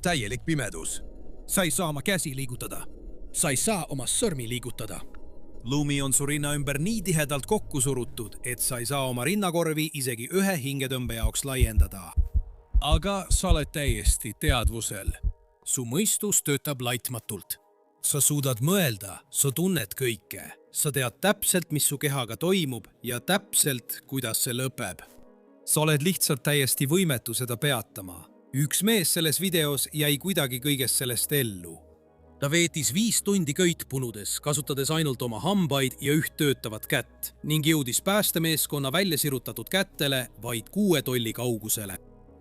Täielik pimedus. Sa ei saa oma käsi liigutada. Sa ei saa oma sõrmi liigutada. Lumi on su rinna ümber nii tihedalt kokku surutud, et sa ei saa oma rinnakorvi isegi ühe hingetõmbe jaoks laiendada. Aga sa oled täiesti teadvusel. Su mõistus töötab laitmatult. Sa suudad mõelda, sa tunned kõike. Sa tead täpselt, mis su kehaga toimub ja täpselt, kuidas see lõpeb. Sa oled lihtsalt täiesti võimetu seda peatama. Üks mees selles videos jäi kuidagi kõigest sellest ellu. Ta veetis 5 tundi köit punudes, kasutades ainult oma hambaid ja üht töötavat kätt ning jõudis päästemeeskonna välja sirutatud kättele vaid 6 tolli kaugusele.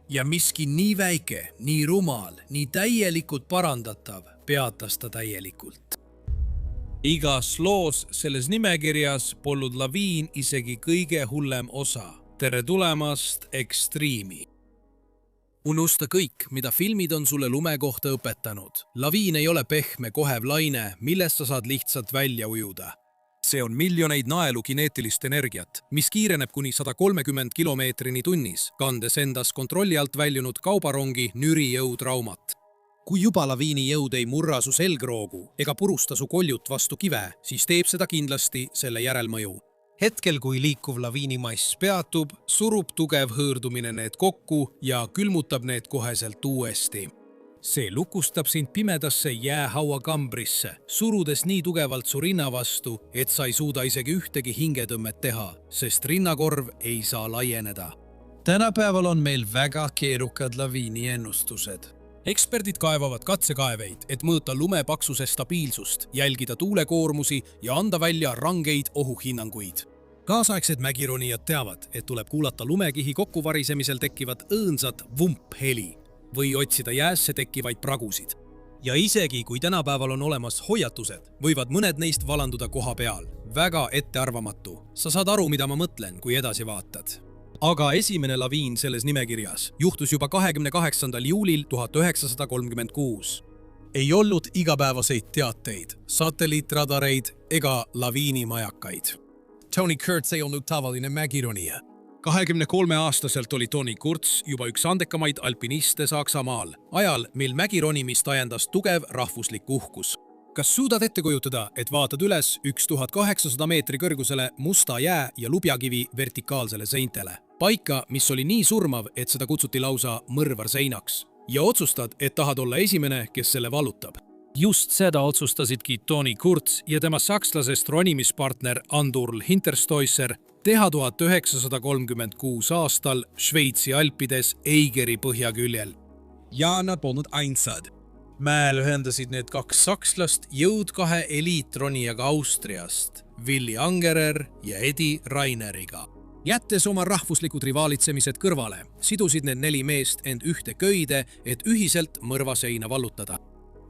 Ja miski nii väike, nii rumal, nii täielikult parandatav peatas ta täielikult. Igas loos selles nimekirjas polnud laviin isegi kõige hullem osa. Tere tulemast Extreme'i! Unusta kõik, mida filmid on sulle lume kohta õpetanud. Laviin ei ole pehme kohev laine, millest sa saad lihtsalt välja ujuda. See on miljoneid naelu kineetilist energiat, mis kiireneb kuni 130 kilomeetrini tunnis, kandes endas kontrolli alt väljunud kaubarongi nüri jõutraumat. Kui juba laviini jõud ei murra su selgroogu ega purusta su koljut vastu kive, siis teeb seda kindlasti selle järelmõju. Hetkel, kui liikuv laviinimass peatub, surub tugev hõõrdumine need kokku ja külmutab need koheselt uuesti. See lukustab sind pimedasse jäähauakambrisse, surudes nii tugevalt su rinna vastu, et sa ei suuda isegi ühtegi hingetõmmet teha, sest rinnakorv ei saa laieneda. Tänapäeval on meil väga keerukad laviini ennustused. Eksperdid kaevavad katsekaeveid, et mõõta lume paksuse stabiilsust, jälgida tuulekoormusi ja anda välja rangeid ohuhinnanguid. Kaasaegsed mägironijad teavad, et tuleb kuulata lumekihi kokkuvarisemisel tekkivat õõnsat vumpheli või otsida jäässe tekkivaid pragusid. Ja isegi kui tänapäeval on olemas hoiatused, võivad mõned neist valanduda koha peal. Väga ettearvamatu. Sa saad aru, mida ma mõtlen, kui edasi vaatad. Aga esimene laviin selles nimekirjas juhtus juba 28. juulil 1936. Ei olnud igapäevaseid teateid, satelliitradareid ega laviinimajakaid. Tony Kurtz ei olnud tavaline mägironija. 23-aastaselt oli Tony Kurtz juba üks andekamaid alpiniste Saksamaal, ajal, mil mägironimist ajendas tugev rahvuslik uhkus. Kas suudad ette kujutada, et vaatad üles 1800 meetri kõrgusele musta jää ja lubjakivi vertikaalsele seintele? Paika, mis oli nii surmav, et seda kutsuti lausa mõrvarseinaks. Ja otsustad, et tahad olla esimene, kes selle vallutab. Just seda otsustasidki Tony Kurtz ja tema sakslasest ronimispartner Andurl Hinterstoisser teha 1936 aastal Šveitsi alpides Eigeri põhjaküljel. Ja nad polnud ainsad. Mäel ühendasid need 2 sakslast jõud 2 eliitronijaga Austriast, Willi Angerer ja Edi Raineriga. Jättes oma rahvuslikud rivaalitsemised kõrvale, sidusid need 4 meest end ühte köide, et ühiselt mõrvaseina vallutada.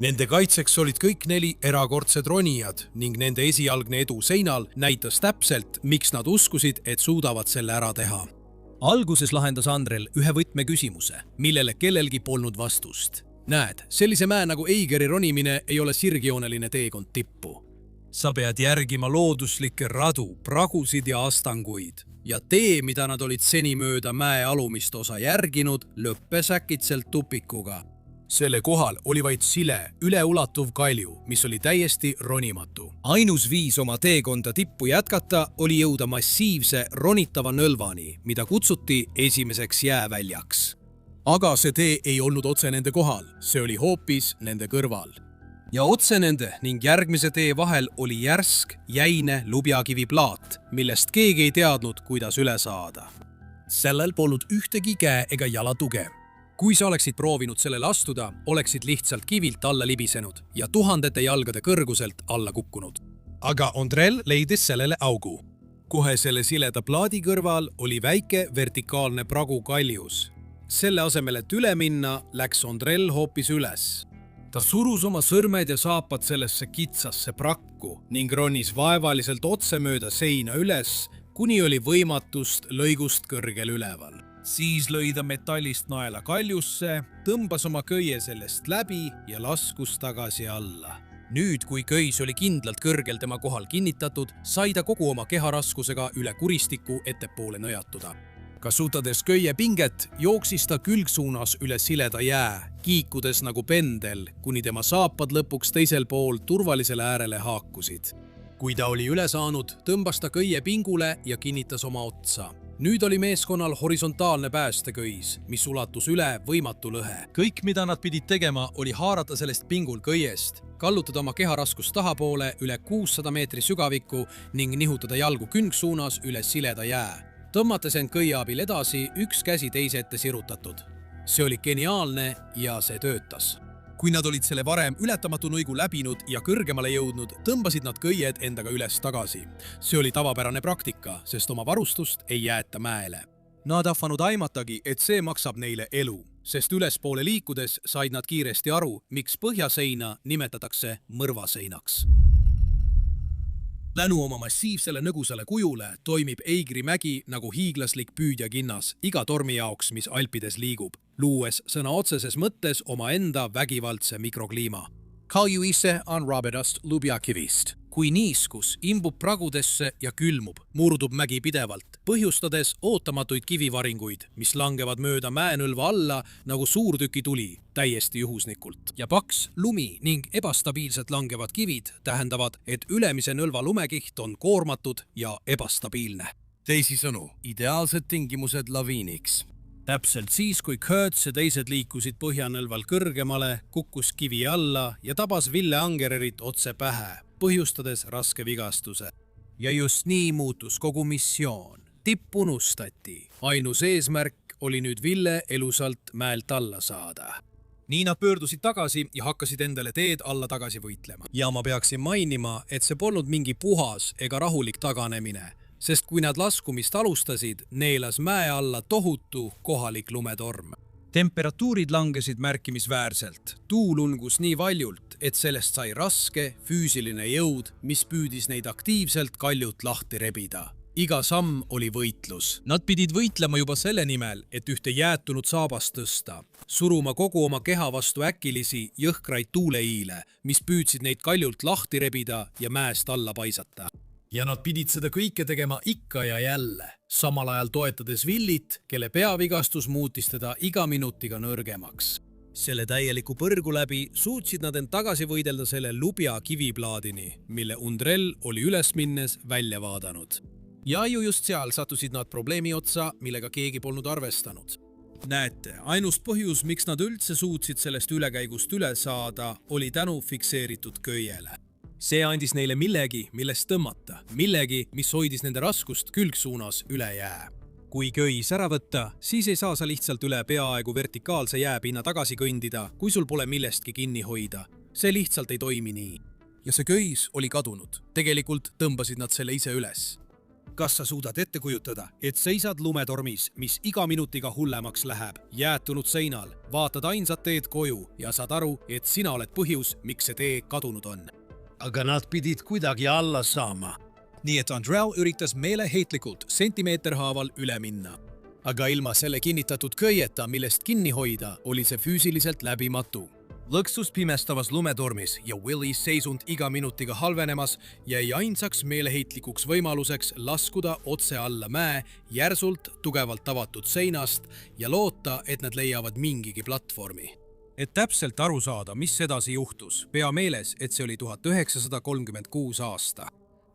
Nende kaitseks olid kõik 4 erakordsed ronijad ning nende esialgne edu seinal näitas täpselt, miks nad uskusid, et suudavad selle ära teha. Alguses lahendas Andrel ühe võtmeküsimuse, millele kellelgi polnud vastust. Näed, sellise mäe nagu Eigeri ronimine ei ole sirgjooneline teekond tippu. Sa pead järgima looduslikke radu, pragusid ja astanguid. Ja tee, mida nad olid seni mööda mäe alumist osa järginud, lõppes äkitselt tupikuga. Selle kohal oli vaid sile, üleulatuv kalju, mis oli täiesti ronimatu. Ainus viis oma teekonda tippu jätkata oli jõuda massiivse ronitava nõlvani, mida kutsuti esimeseks jääväljaks. Aga see tee ei olnud otse nende kohal, see oli hoopis nende kõrval. Ja otse nende ning järgmise tee vahel oli järsk, jäine lubjakivi plaat, millest keegi ei teadnud, kuidas üle saada. Sellel polnud ühtegi käe ega jala tuge. Kui sa oleksid proovinud sellele astuda, oleksid lihtsalt kivilt alla libisenud ja tuhandete jalgade kõrguselt alla kukkunud. Aga Andrel leidis sellele augu. Kohe selle sileda plaadi kõrval oli väike vertikaalne pragu kaljus. Selle asemel, et üle minna, läks Andrel hoopis üles. Ta surus oma sõrmed ja saapad sellesse kitsasse prakku ning ronis vaevaliselt otse mööda seina üles, kuni oli võimatust lõigust kõrgel üleval. Siis lõi ta metallist naela kaljusse, tõmbas oma köie sellest läbi ja laskus tagasi alla. Nüüd, kui köis oli kindlalt kõrgel tema kohal kinnitatud, sai ta kogu oma keharaskusega üle kuristiku ettepoole nõjatuda. Kasutades köie pinget, jooksis ta külgsuunas üle sileda jää, kiikudes nagu pendel, kuni tema saapad lõpuks teisel pool turvalisele äärele haakusid. Kui ta oli üle saanud, tõmbas ta köie pingule ja kinnitas oma otsa. Nüüd oli meeskonnal horisontaalne päästeköis, mis ulatus üle võimatu lõhe. Kõik, mida nad pidid tegema, oli haarata sellest pingul köiest, kallutada oma keharaskust tahapoole üle 600 meetri sügavikku ning nihutada jalgu küngsuunas üle sileda jää. Tõmmates end köie abil edasi, üks käsi teise ette sirutatud. See oli geniaalne ja see töötas. Kui nad olid selle varem ületamatu nõigu läbinud ja kõrgemale jõudnud, tõmbasid nad köied endaga üles tagasi. See oli tavapärane praktika, sest oma varustust ei jäeta mäele. Nad ahvanud aimatagi, et see maksab neile elu, sest ülespoole liikudes said nad kiiresti aru, miks põhjaseina nimetatakse mõrvaseinaks. Tänu oma massiivsele nõgusale kujule toimib Eigri mägi nagu hiiglaslik püüdjakinnas iga tormi jaoks, mis Alpides liigub, luues sõna otseses mõttes oma enda vägivaldse mikrokliima. Kalju ise on rabedast lubjakivist. Kui niiskus imbub pragudesse ja külmub, murdub mägi pidevalt, põhjustades ootamatuid kivivaringuid, mis langevad mööda mäenõlva alla nagu suurtüki tuli, täiesti juhusnikult. Ja paks, lumi ning ebastabiilselt langevad kivid tähendavad, et ülemise nõlva lumekiht on koormatud ja ebastabiilne. Teisisõnu, ideaalsed tingimused laviiniks. Täpselt siis, kui Kurtz ja teised liikusid põhjanõlval kõrgemale, kukkus kivi alla ja tabas Ville Angererit otse pähe, põhjustades raske vigastuse. Ja just nii muutus kogu missioon. Tipp unustati. Ainus eesmärk oli nüüd Ville elusalt mäelt alla saada. Nii nad pöördusid tagasi ja hakkasid endale teed alla tagasi võitlema. Ja ma peaksin mainima, et see polnud mingi puhas ega rahulik taganemine, sest kui nad laskumist alustasid, neelas mäe alla tohutu kohalik lumetorm. Temperatuurid langesid märkimisväärselt. Tuul ungus nii valjult, et sellest sai raske füüsiline jõud, mis püüdis neid aktiivselt kaljut lahti rebida. Iga samm oli võitlus. Nad pidid võitlema juba selle nimel, et ühte jäätunud saabast tõsta, suruma kogu oma keha vastu äkilisi jõhkraid tuuleiile, mis püüdsid neid kaljult lahti rebida ja mäest alla paisata. Ja nad pidid seda kõike tegema ikka ja jälle, samal ajal toetades Villit, kelle peavigastus muutis teda iga minutiga nõrgemaks. Selle täieliku põrgu läbi suutsid nad end tagasi võidelda selle lubja kiviplaadini, mille Undrell oli üles minnes välja vaadanud. Ja ju just seal sattusid nad probleemi otsa, millega keegi polnud arvestanud. Näete, ainus põhjus, miks nad üldse suutsid sellest ülekäigust üle saada, oli tänu fikseeritud köiele. See andis neile millegi, millest tõmmata, millegi, mis hoidis nende raskust külgsuunas üle jää. Kui köis ära võtta, siis ei saa sa lihtsalt üle peaaegu vertikaalse jääpinna tagasi kõndida, kui sul pole millestki kinni hoida. See lihtsalt ei toimi nii. Ja see köis oli kadunud. Tegelikult tõmbasid nad selle ise üles. Kas sa suudad ette kujutada, et seisad lumetormis, mis iga minutiga hullemaks läheb, jäätunud seinal, vaatad ainsat teed koju ja saad aru, et sina oled põhjus, miks see tee kadunud on? Aga nad pidid kuidagi alla saama. Nii et Andrell üritas meeleheitlikult sentimeeter haaval üle minna. Aga ilma selle kinnitatud köieta, millest kinni hoida, oli see füüsiliselt läbimatu. Lõksus pimestavas lumetormis ja Willis seisund iga minutiga halvenemas jäi ainsaks meeleheitlikuks võimaluseks laskuda otse alla mäe järsult tugevalt avatud seinast ja loota, et nad leiavad mingigi platvormi. Et täpselt aru saada, mis edasi juhtus, pea meeles, et see oli 1936 aasta.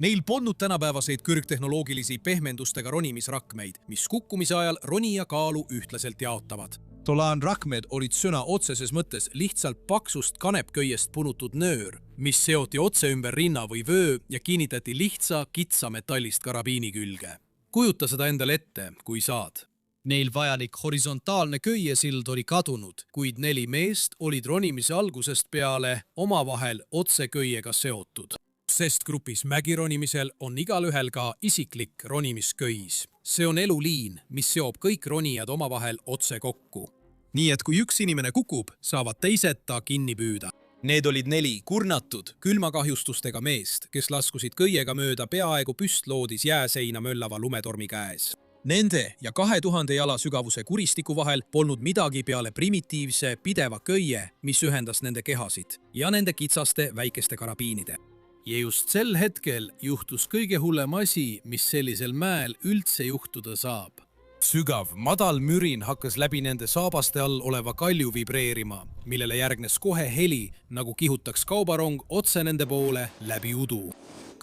Neil polnud tänapäevaseid kõrgtehnoloogilisi pehmendustega ronimisrakmeid, mis kukkumise ajal ronija kaalu ühtlaselt jaotavad. Tolaan rakmed olid sõna otseses mõttes lihtsalt paksust kanepköiest punutud nöör, mis seoti otse ümber rinna või vöö ja kinnitati lihtsa kitsa metallist karabiini külge. Kujuta seda endale ette, kui saad. Neil vajalik horisontaalne köiesild oli kadunud, kuid 4 meest olid ronimise algusest peale omavahel otse köiega seotud. Sest grupis mägironimisel on igalühel ka isiklik ronimisköis. See on eluliin, mis seob kõik ronijad omavahel otse kokku. Nii et kui üks inimene kukub, saavad teised ta kinni püüda. Need olid 4 kurnatud, külmakahjustustega meest, kes laskusid köiega mööda peaaegu püstloodis jääseina möllava lumetormi käes. Nende ja 2000 jala sügavuse kuristiku vahel polnud midagi peale primitiivse pideva köie, mis ühendas nende kehasid ja nende kitsaste väikeste karabiinide. Ja just sel hetkel juhtus kõige hullem asi, mis sellisel mäel üldse juhtuda saab. Sügav, madal mürin hakkas läbi nende saabaste all oleva kalju vibreerima, millele järgnes kohe heli, nagu kihutaks kaubarong otse nende poole läbi udu.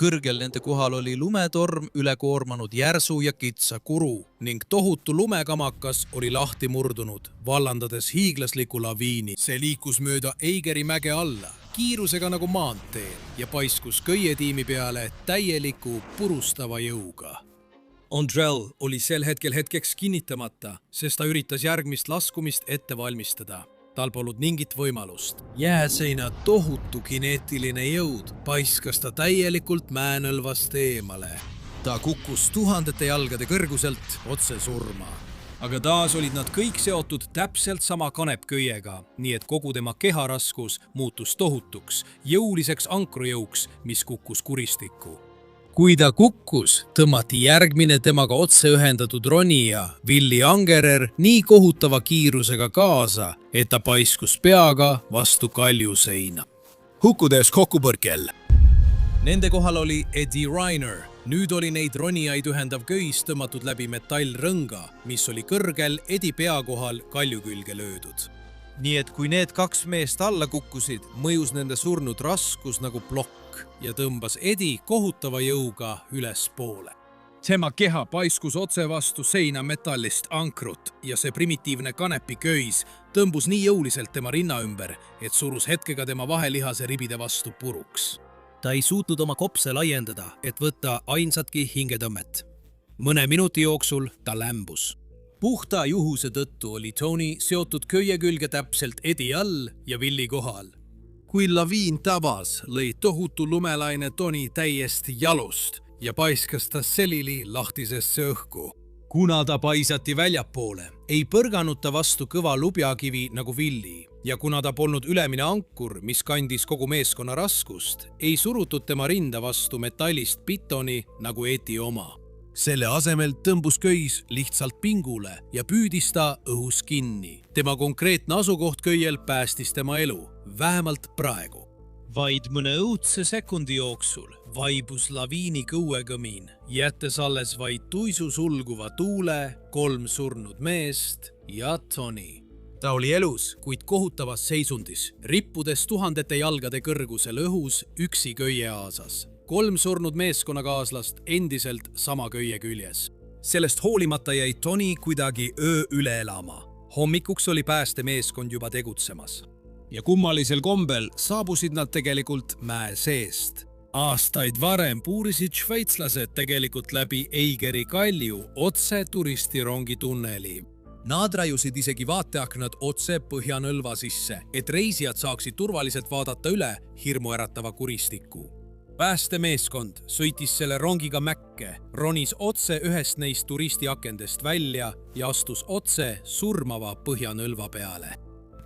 Kõrgel nende kohal oli lumetorm üle koormanud järsu ja kitsa kuru ning tohutu lumekamakas oli lahti murdunud, vallandades hiiglasliku laviini. See liikus mööda Eigeri mäge alla, kiirusega nagu maanteel ja paiskus köietiimi peale täieliku purustava jõuga. Andrel oli sel hetkeks kinnitamata, sest ta üritas järgmist laskumist ette valmistada. Tal polnud mingit võimalust. Jääseina tohutu kineetiline jõud paiskas ta täielikult mäenõlvast eemale. Ta kukkus tuhandete jalgade kõrguselt otse surma. Aga taas olid nad kõik seotud täpselt sama kanepköiega, nii et kogu tema keharaskus muutus tohutuks, jõuliseks ankrujõuks, mis kukkus kuristikku. Kui ta kukkus, tõmmati järgmine temaga otse ühendatud ronija, Willy Angerer, nii kohutava kiirusega kaasa, et ta paiskus peaga vastu kaljuseina. Hukkudes kokkupõrkel. Nende kohal oli Eddie Reiner. Nüüd oli neid ronijaid ühendav köis tõmmatud läbi metallrõnga, mis oli kõrgel Eddie pea kohal kalju külge löödud. Nii et kui need kaks meest alla kukkusid, mõjus nende surnud raskus nagu plokk ja tõmbas Eddie kohutava jõuga üles poole. Tema keha paiskus otse vastu seina metallist ankrut ja see primitiivne kanepiköis tõmbus nii jõuliselt tema rinna ümber, et surus hetkega tema vahelihase ribide vastu puruks. Ta ei suutnud oma kopse laiendada, et võtta ainsatki hingetõmmet. Mõne minuti jooksul ta lämbus. Puhta juhuse tõttu oli Tony seotud köie külge täpselt Eddie all ja Willy kohal. Kui laviin tabas, lõi tohutu lumelaine Tony täiesti jalust ja paiskas ta selili lahtisesse õhku. Kuna ta paisati väljapoole, ei põrganud ta vastu kõva lubjakivi nagu Willy ja kuna ta polnud ülemine ankur, mis kandis kogu meeskonna raskust, ei surutud tema rinda vastu metallist pitoni nagu Eddie oma. Selle asemel tõmbus köis lihtsalt pingule ja püüdis ta õhus kinni. Tema konkreetne asukoht köiel päästis tema elu, vähemalt praegu. Vaid mõne õudse sekundi jooksul vaibus laviini kõuekõmin, jättes alles vaid tuisu sulguva tuule, 3 surnud meest ja Tony. Ta oli elus, kuid kohutavas seisundis, rippudes tuhandete jalgade kõrgusel õhus üksi köie aasas. 3 surnud meeskonnakaaslast endiselt sama köie küljes. Sellest hoolimata jäi Tony kuidagi öö üle elama. Hommikuks oli päästemeeskond juba tegutsemas. Ja kummalisel kombel saabusid nad tegelikult mäe seest. Aastaid varem puurisid šveitslased tegelikult läbi Eigeri kalju otse turistirongi tunneli. Nad rajusid isegi vaateaknad otse põhjanõlva sisse, et reisijad saaksid turvaliselt vaadata üle hirmuäratava kuristiku. Päästemeeskond sõitis selle rongiga mäkke, ronis otse ühest neist turistiakendest välja ja astus otse surmava põhjanõlva peale.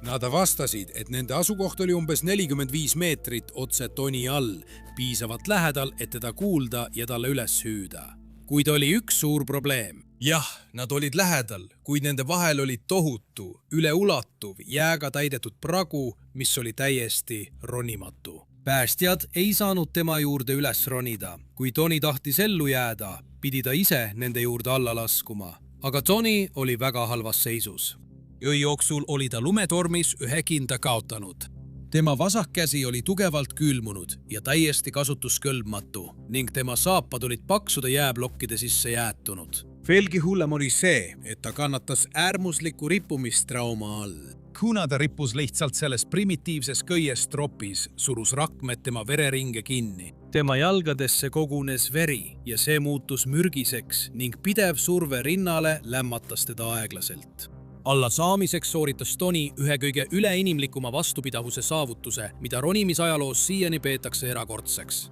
Nad vastasid, et nende asukoht oli umbes 45 meetrit otse Tony all, piisavalt lähedal, et teda kuulda ja talle üles hüüda. Kuid oli üks suur probleem. Jah, nad olid lähedal, kuid nende vahel oli tohutu, üleulatuv, jääga täidetud pragu, mis oli täiesti ronimatu. Päästjad ei saanud tema juurde üles ronida. Kui Tony tahtis ellu jääda, pidi ta ise nende juurde alla laskuma. Aga Tony oli väga halvas seisus. Öö jooksul oli ta lumetormis ühe kinda kaotanud. Tema vasak käsi oli tugevalt külmunud ja täiesti kasutuskõlbmatu ning tema saapad olid paksude jääblokkide sisse jäätunud. Veelgi hullem oli see, et ta kannatas äärmuslikku rippumistrauma all. Kuna ta rippus lihtsalt selles primitiivses köies tropis, surus rakmed tema vereringe kinni. Tema jalgadesse kogunes veri ja see muutus mürgiseks ning pidev surve rinnale lämmatas teda aeglaselt. Alla saamiseks sooritas Tony ühe kõige üleinimlikuma vastupidavuse saavutuse, mida ronimisajaloos siiani peetakse erakordseks.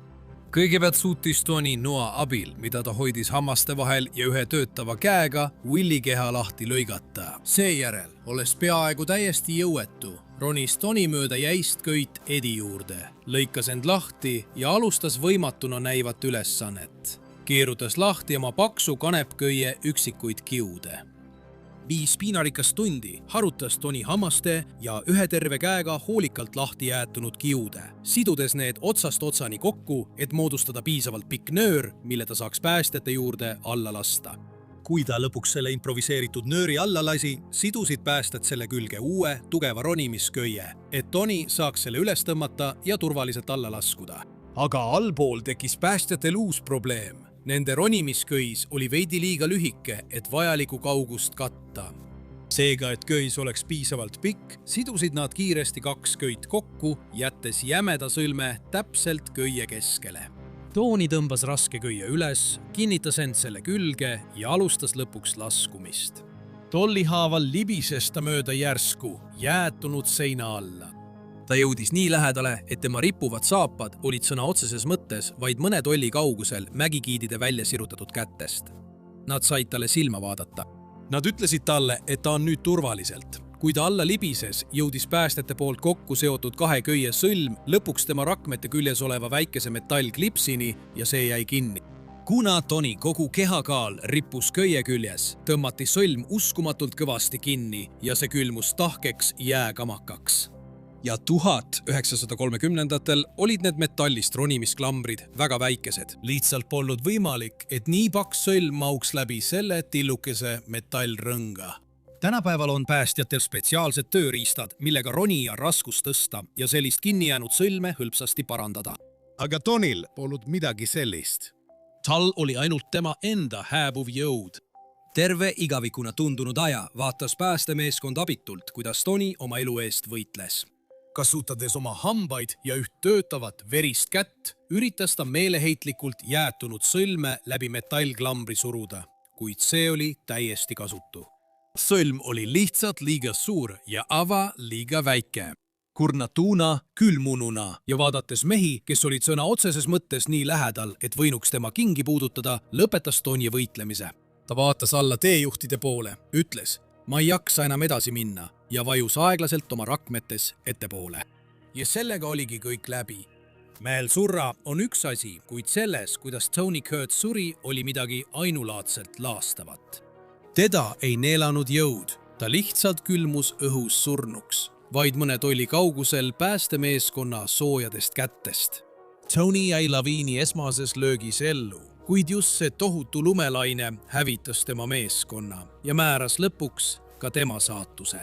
Kõigepealt suutis Tony noa abil, mida ta hoidis hammaste vahel ja ühe töötava käega, Willy keha lahti lõigata. Seejärel, olles peaaegu täiesti jõuetu, ronis Tony mööda jäist köit Eddie juurde, lõikas end lahti ja alustas võimatuna näivat ülesannet. Keerutas lahti oma paksu kanepköie üksikuid kiude. 5 piinarikast tundi harutas Tony hammaste ja ühe terve käega hoolikalt lahti jäetunud kiude, sidudes need otsast otsani kokku, et moodustada piisavalt pikk nöör, mille ta saaks päästjate juurde alla lasta. Kui ta lõpuks selle improviseeritud nööri alla lasi, sidusid päästjad selle külge uue, tugeva ronimisköie, et Tony saaks selle üles tõmmata ja turvaliselt alla laskuda. Aga allpool tekkis päästjatel uus probleem. Nende ronimisköis oli veidi liiga lühike, et vajalikku kaugust katta. Seega, et köis oleks piisavalt pikk, sidusid nad kiiresti 2 köit kokku, jättes jämeda sõlme täpselt köie keskele. Tony tõmbas raske köie üles, kinnitas end selle külge ja alustas lõpuks laskumist. Tollihaaval libises ta mööda järsku, jäätunud seina alla. Ta jõudis nii lähedale, et tema rippuvad saapad olid sõna otseses mõttes vaid mõne tolli kaugusel mägikiidide välja sirutatud kättest. Nad said talle silma vaadata. Nad ütlesid talle, et ta on nüüd turvaliselt. Kui ta alla libises, jõudis päästjate poolt kokku seotud 2 köie sõlm lõpuks tema rakmete küljes oleva väikese metallklipsini ja see jäi kinni. Kuna Tony kogu kehakaal rippus köie küljes, tõmmati sõlm uskumatult kõvasti kinni ja see külmus tahkeks jääkamakaks. Ja 1930-ndatel olid need metallist ronimisklambrid väga väikesed. Lihtsalt polnud võimalik, et nii paks sõlm mauks läbi selle tillukese metallrõnga. Tänapäeval on päästjatel spetsiaalsed tööriistad, millega ronija raskust tõsta ja sellist kinni jäänud sõlme hõlpsasti parandada. Aga Tonil polnud midagi sellist. Tal oli ainult tema enda hääbuv jõud. Terve igavikuna tundunud aja vaatas päästemeeskond abitult, kuidas Tony oma elu eest võitles. Kasutades oma hambaid ja üht töötavat verist kätt, üritas ta meeleheitlikult jäätunud sõlme läbi metallklambri suruda, kuid see oli täiesti kasutu. Sõlm oli lihtsalt liiga suur ja ava liiga väike. Kurnatuna, külmununa ja vaadates mehi, kes olid sõna otseses mõttes nii lähedal, et võinuks tema kingi puudutada, lõpetas Tony võitlemise. Ta vaatas alla teejuhtide poole, ütles, ma ei jaksa enam edasi minna ja vajus aeglaselt oma rakmetes ettepoole. Ja sellega oligi kõik läbi. Mehel surra on üks asi, kuid selles, kuidas Tony Kurtz suri, oli midagi ainulaadselt laastavat. Teda ei neelanud jõud, ta lihtsalt külmus õhus surnuks, vaid mõne tolli kaugusel päästemeeskonna soojadest kättest. Tony jäi laviini esmases löögis ellu, kuid just see tohutu lumelaine hävitas tema meeskonna ja määras lõpuks ka tema saatuse.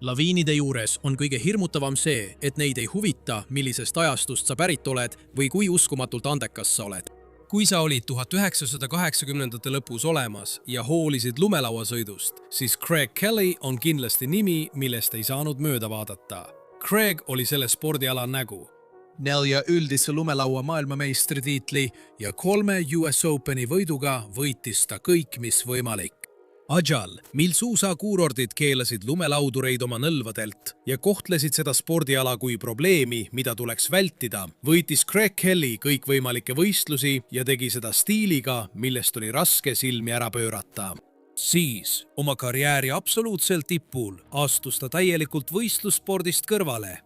Laviinide juures on kõige hirmutavam see, et neid ei huvita, millisest ajastust sa pärit oled või kui uskumatult andekas sa oled. Kui sa olid 1980-ndate lõpus olemas ja hoolisid lumelauasõidust, siis Craig Kelly on kindlasti nimi, millest ei saanud mööda vaadata. Craig oli selle spordiala nägu. 4 üldise lumelaua maailmameistritiitli ja 3 US Openi võiduga võitis ta kõik, mis võimalik. Ajal, mil suusakuurordid keelasid lumelaudureid oma nõlvadelt ja kohtlesid seda spordiala kui probleemi, mida tuleks vältida, võitis Craig Kelly kõikvõimalikke võistlusi ja tegi seda stiiliga, millest oli raske silmi ära pöörata. Siis, oma karjääri absoluutselt tipul, astus ta täielikult võistlusspordist kõrvale.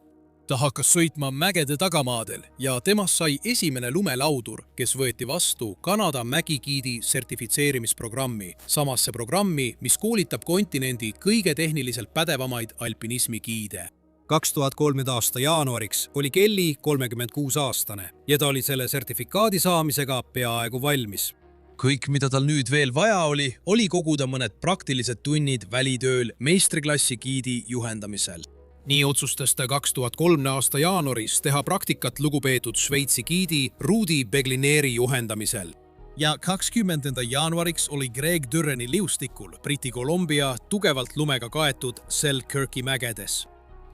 Ta hakkas sõitma mägede tagamaadel ja temast sai esimene lumelaudur, kes võeti vastu Kanada mägigiidi sertifitseerimisprogrammi, samasse programmi, mis koolitab kontinendi kõige tehniliselt pädevamaid alpinismigiide. 2003. aasta jaanuariks oli Kelly 36-aastane ja ta oli selle sertifikaadi saamisega peaaegu valmis. Kõik, mida tal nüüd veel vaja oli koguda mõned praktilised tunnid välitööl meistriklassi giidi juhendamisel. Nii otsustas ta 2003. aasta jaanuaris teha praktikat lugupeetud Šveitsi giidi Rudi Beglineeri juhendamisel. Ja 20. jaanuariks oli Greg Dürreni liustikul Briti Columbia tugevalt lumega kaetud Selkirki mägedes.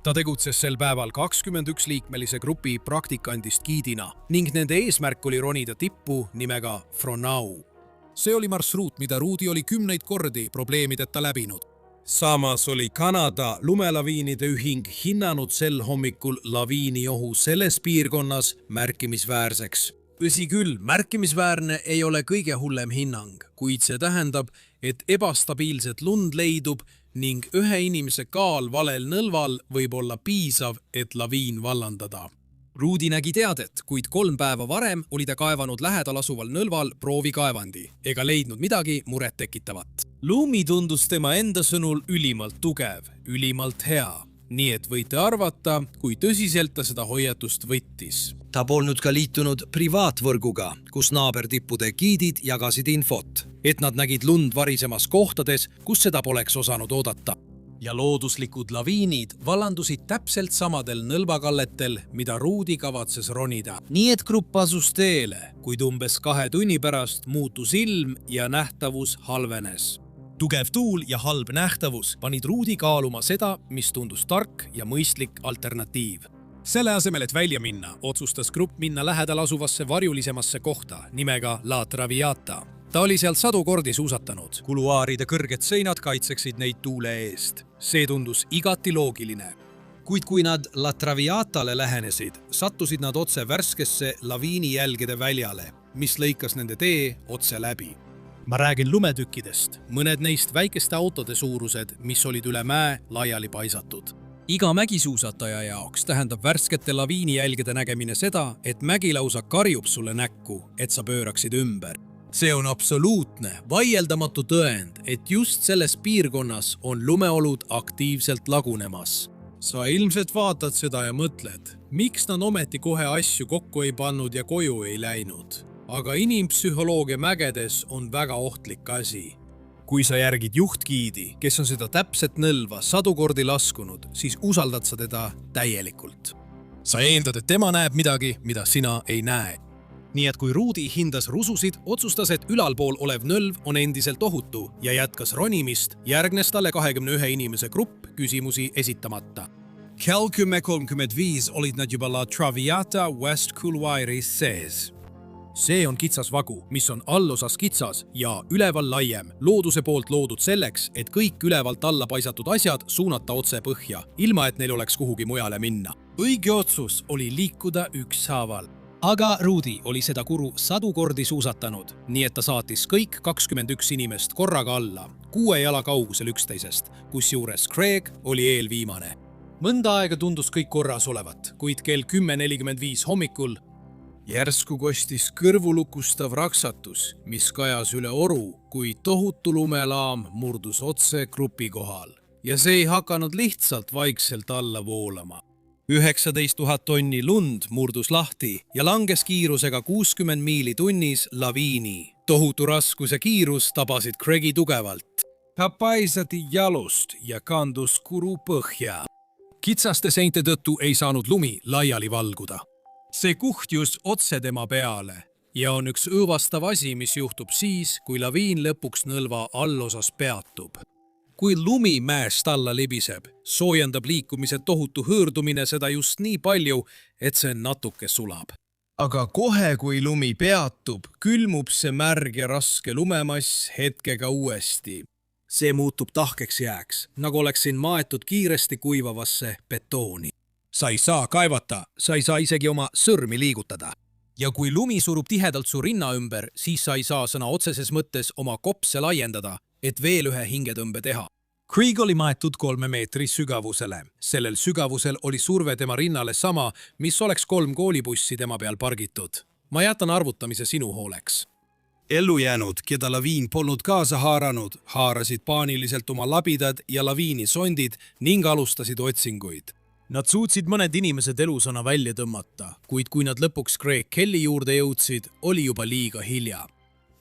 Ta tegutses sel päeval 21 liikmelise grupi praktikandist giidina ning nende eesmärk oli ronida tippu nimega Fronau. See oli marsruut, mida Rudi oli 10 kordi probleemideta läbinud. Samas oli Kanada lumelaviinide ühing hinnanud sel hommikul laviiniohu selles piirkonnas märkimisväärseks. Tõsi küll, märkimisväärne ei ole kõige hullem hinnang, kuid see tähendab, et ebastabiilset lund leidub ning ühe inimese kaal valel nõlval võib olla piisav, et laviin vallandada. Rudi nägi teadet, kuid 3 päeva varem oli ta kaevanud lähedal asuval nõlval proovikaevandi ega leidnud midagi muret tekitavat. Lumi tundus tema enda sõnul ülimalt tugev, ülimalt hea, nii et võite arvata, kui tõsiselt ta seda hoiatust võttis. Ta polnud ka liitunud privaatvõrguga, kus naabertippude giidid jagasid infot, et nad nägid lund varisemas kohtades, kus seda poleks osanud oodata. Ja looduslikud laviinid vallandusid täpselt samadel nõlvakalletel, mida Ruudi kavatses ronida. Nii et grupp asus teele, kuid umbes 2 tunni pärast muutus ilm ja nähtavus halvenes. Tugev tuul ja halb nähtavus panid Ruudi kaaluma seda, mis tundus tark ja mõistlik alternatiiv. Selle asemel, et välja minna, otsustas grupp minna lähedal asuvasse varjulisemasse kohta nimega La Traviata. Ta oli seal 100 kordi suusatanud. Kuluaaride kõrged seinad kaitseksid neid tuule eest. See tundus igati loogiline. Kuid kui nad La Traviatale lähenesid, sattusid nad otse värskesse laviinijälgede väljale, mis lõikas nende tee otse läbi. Ma räägin lumetükkidest, mõned neist väikeste autode suurused, mis olid üle mäe laiali paisatud. Iga mägisuusataja jaoks tähendab värskete laviinijälgede nägemine seda, et mägi lausa karjub sulle näkku, et sa pööraksid ümber. See on absoluutne, vaieldamatu tõend, et just selles piirkonnas on lumeolud aktiivselt lagunemas. Sa ilmselt vaatad seda ja mõtled, miks nad ometi kohe asju kokku ei pannud ja koju ei läinud. Aga inimpsühholoogia mägedes on väga ohtlik asi. Kui sa järgid juhtgiidi, kes on seda täpset nõlva 100 kordi laskunud, siis usaldad sa teda täielikult. Sa eeldad, et tema näeb midagi, mida sina ei näe. Nii et kui Ruudi hindas rususid, otsustas, et ülalpool olev nõlv on endiselt ohutu ja jätkas ronimist, järgnes talle 21 inimese grupp küsimusi esitamata. Kell 10:35 olid nad juba La Traviata West Couloiris sees. See on kitsas vagu, mis on allosas kitsas ja üleval laiem, looduse poolt loodud selleks, et kõik ülevalt alla paisatud asjad suunata otse põhja, ilma et neil oleks kuhugi mujale minna. Õige otsus oli liikuda ükshaaval. Aga Ruudi oli seda kuru 100 kordi suusatanud, nii et ta saatis kõik 21 inimest korraga alla, 6 jala kaugusel üksteisest, kusjuures Craig oli eelviimane. Mõnda aega tundus kõik korras olevat, kuid kell 10:45 hommikul järsku kostis kõrvulukustav raksatus, mis kajas üle oru, kui tohutu lumelaam murdus otse grupi kohal. Ja see ei hakanud lihtsalt vaikselt alla voolama. 19 000 tonni lund murdus lahti ja langes kiirusega 60 miili tunnis laviini. Tohutu raskus ja kiirus tabasid Craigi tugevalt. Ta paisati jalust ja kandus kuru põhja. Kitsaste seinte tõttu ei saanud lumi laiali valguda. See kuhtjus otse tema peale ja on üks õõvastav asi, mis juhtub siis, kui laviin lõpuks nõlva allosas peatub. Kui lumi mäest alla libiseb, soojendab liikumise tohutu hõõrdumine seda just nii palju, et see natuke sulab. Aga kohe, kui lumi peatub, külmub see märg ja raske lumemass hetkega uuesti. See muutub tahkeks jääks, nagu oleks siin maetud kiiresti kuivavasse betooni. Sa ei saa kaevata, sa ei saa isegi oma sõrmi liigutada. Ja kui lumi surub tihedalt su rinna ümber, siis sa ei saa sõna otseses mõttes oma kopse laiendada, et veel ühe hingetõmbe teha. Craig oli maetud 3 meetri sügavusele. Sellel sügavusel oli surve tema rinnale sama, mis oleks 3 koolibussi tema peal pargitud. Ma jätan arvutamise sinu hooleks. Ellujäänud, keda laviin polnud kaasa haaranud, haarasid paaniliselt oma labidad ja laviini sondid ning alustasid otsinguid. Nad suutsid mõned inimesed elusana välja tõmmata, kuid kui nad lõpuks Craig Kelly juurde jõudsid, oli juba liiga hilja.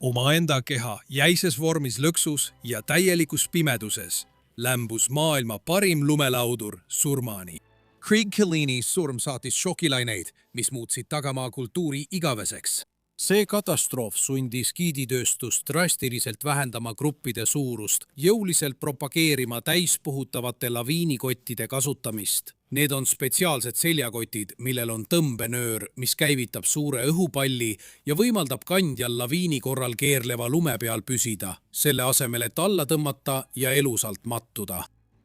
Omaenda keha jäises vormis lõksus ja täielikus pimeduses lämbus maailma parim lumelaudur surmani. Craig Kellini surm saatis šokilaineid, mis muutsid tagamaa kultuuri igaveseks. See katastroof sundis giiditööstust drastiliselt vähendama gruppide suurust, jõuliselt propageerima täispuhutavate laviinikottide kasutamist. Need on spetsiaalsed seljakotid, millel on tõmbenöör, mis käivitab suure õhupalli ja võimaldab kandjal laviini korral keerleva lume peal püsida, selle asemel, et alla tõmmata ja elusalt mattuda.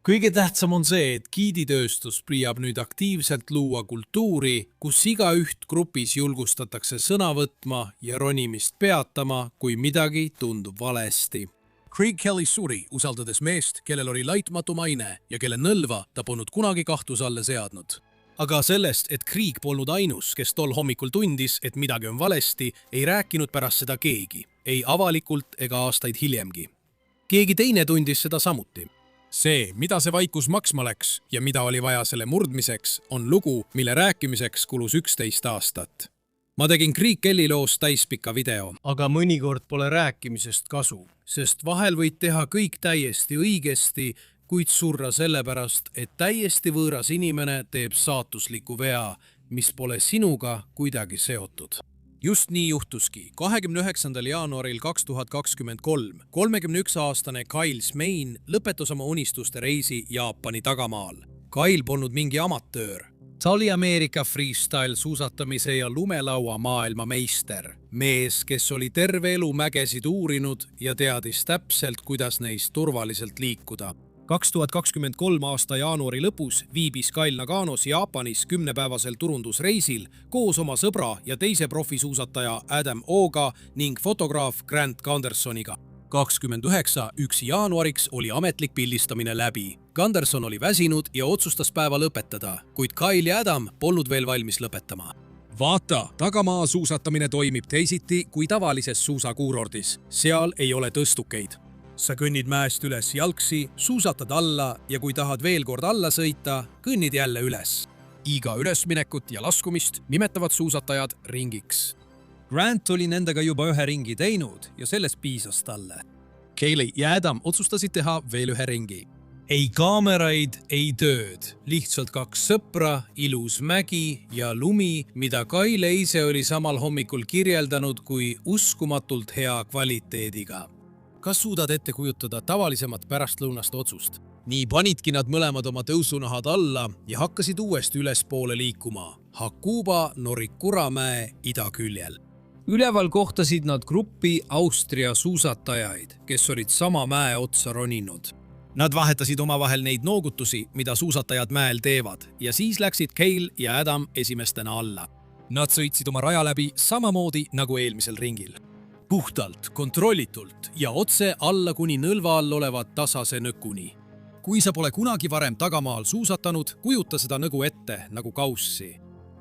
Kõige tähtsam on see, et giiditööstus püüab nüüd aktiivselt luua kultuuri, kus igaüht grupis julgustatakse sõna võtma ja ronimist peatama, kui midagi tundub valesti. Craig Kelly suri, usaldades meest, kellel oli laitmatu maine ja kelle nõlva ta polnud kunagi kahtluse alla seadnud. Aga sellest, et Craig polnud ainus, kes tol hommikul tundis, et midagi on valesti, ei rääkinud pärast seda keegi, ei avalikult ega aastaid hiljemgi. Keegi teine tundis seda samuti. See, mida see vaikus maksma läks ja mida oli vaja selle murdmiseks, on lugu, mille rääkimiseks kulus 11 aastat. Ma tegin Creek Kelly loost täispika video. Aga mõnikord pole rääkimisest kasu, sest vahel võid teha kõik täiesti õigesti, kuid surra sellepärast, et täiesti võõras inimene teeb saatusliku vea, mis pole sinuga kuidagi seotud. Just nii juhtuski. 29. jaanuaril 2023 31-aastane Kyle Smain lõpetas oma unistuste reisi Jaapani tagamaal. Kyle polnud mingi amatöör. Ta oli Ameerika freestyle suusatamise ja lumelaua maailmameister. Mees, kes oli terve elu mägesid uurinud ja teadis täpselt, kuidas neist turvaliselt liikuda. 2023 aasta jaanuari lõpus viibis Kyle Naganos Jaapanis 10-päevasel turundusreisil koos oma sõbra ja teise profisuusataja Adam Oga ning fotograaf Grant Gundersoniga. 29. jaanuariks oli ametlik pildistamine läbi. Gunderson oli väsinud ja otsustas päeva lõpetada, kuid Kyle ja Adam polnud veel valmis lõpetama. Vaata, tagamaa suusatamine toimib teisiti kui tavalises suusakuurordis. Seal ei ole tõstukeid. Sa kõnnid mäest üles jalgsi, suusatad alla ja kui tahad veel kord alla sõita, kõnnid jälle üles. Iga ülesminekut ja laskumist nimetavad suusatajad ringiks. Grant oli nendega juba ühe ringi teinud ja sellest piisas talle. Kayleigh ja Adam otsustasid teha veel ühe ringi. Ei kaameraid, ei tööd. Lihtsalt kaks sõpra, ilus mägi ja lumi, mida Kyle ise oli samal hommikul kirjeldanud kui uskumatult hea kvaliteediga. Kas suudad ette kujutada tavalisemat pärastlõunast otsust? Nii panidki nad mõlemad oma tõusunahad alla ja hakkasid uuesti ülespoole liikuma. Hakuba Norikuramäe idaküljel. Üleval kohtasid nad gruppi Austria suusatajaid, kes olid sama mäe otsa roninud. Nad vahetasid omavahel neid noogutusi, mida suusatajad mäel teevad, ja siis läksid Kyle ja Adam esimestena alla. Nad sõitsid oma raja läbi samamoodi nagu eelmisel ringil. Puhtalt, kontrollitult ja otse alla kuni nõlva all olevat tasase nõkuni. Kui sa pole kunagi varem tagamaal suusatanud, kujuta seda nõgu ette nagu kaussi.